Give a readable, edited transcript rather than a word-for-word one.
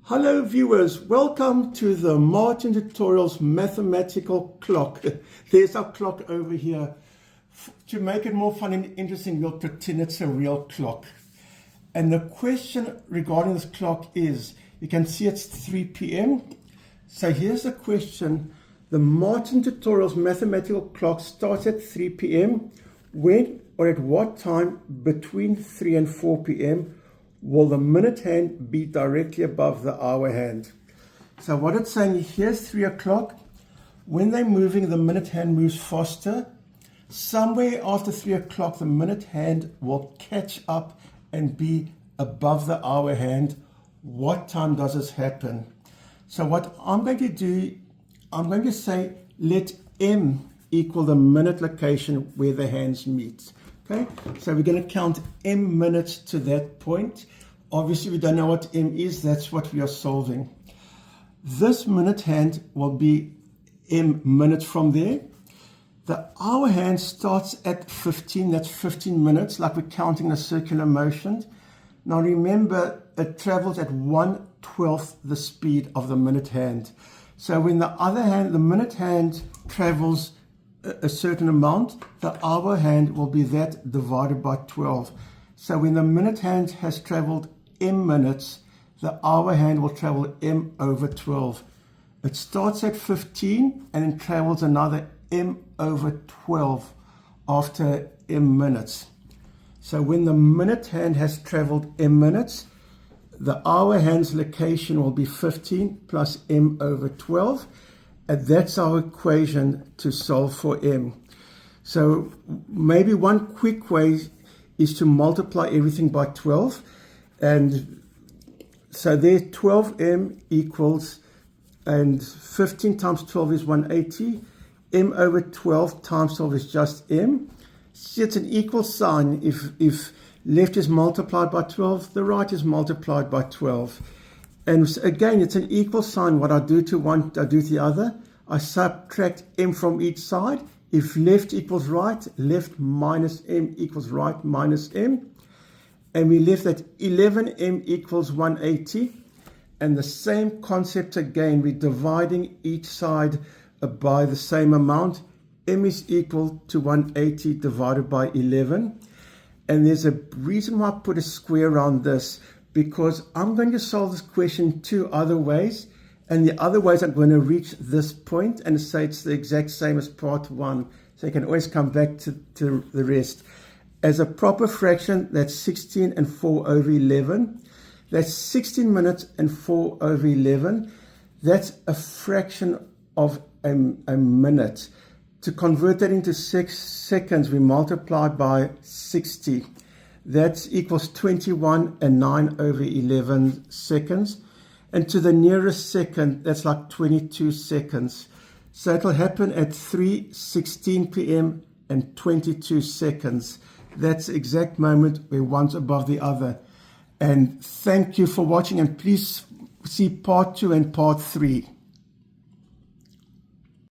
Hello viewers, welcome to the Martin Tutorials mathematical clock. There's our clock over here. To make it more fun and interesting, we'll pretend it's a real clock. And the question regarding this clock is, you can see it's 3 p.m. So here's the question. The Martin Tutorials mathematical clock starts at 3 p.m. When or at what time between 3 and 4 p.m. will the minute hand be directly above the hour hand? So what it's saying, here's 3 o'clock. When they're moving, the minute hand moves faster. Somewhere after 3 o'clock, the minute hand will catch up and be above the hour hand. What time does this happen? So what I'm going to do, I'm going to say, let M equal the minute location where the hands meet. Okay, so we're going to count M minutes to that point. Obviously, we don't know what M is. That's what we are solving. This minute hand will be M minutes from there. The hour hand starts at 15. That's 15 minutes, like we're counting a circular motion. Now remember, it travels at 1/12 the speed of the minute hand. So when the other hand, the minute hand travels a certain amount, the hour hand will be that divided by 12. So when the minute hand has traveled M minutes, the hour hand will travel M over 12. It starts at 15 and then travels another M over 12 after M minutes. So when the minute hand has traveled M minutes, the hour hand's location will be 15 plus M over 12. And that's our equation to solve for M. So maybe one quick way is to multiply everything by 12. And so there 12M equals, and 15 times 12 is 180. M over 12 times 12 is just M. See, it's an equal sign. If left is multiplied by 12, the right is multiplied by 12. And again, it's an equal sign. What I do to one, I do to the other. I subtract M from each side. If left equals right, left minus M equals right minus M. And we left that 11M equals 180. And the same concept again, we're dividing each side by the same amount. M is equal to 180 divided by 11. And there's a reason why I put a square around this, because I'm going to solve this question two other ways. And the other ways I'm going to reach this point and say it's the exact same as part one. So you can always come back to the rest. As a proper fraction, that's 16 and 4 over 11. That's 16 minutes and 4 over 11. That's a fraction of a minute. To convert that into 6 seconds, we multiply by 60. That equals 21 and 9 over 11 seconds. And to the nearest second, that's like 22 seconds. So it'll happen at 3:16 p.m. and 22 seconds. That's the exact moment where one's above the other. And thank you for watching, and please see part 2 and part 3.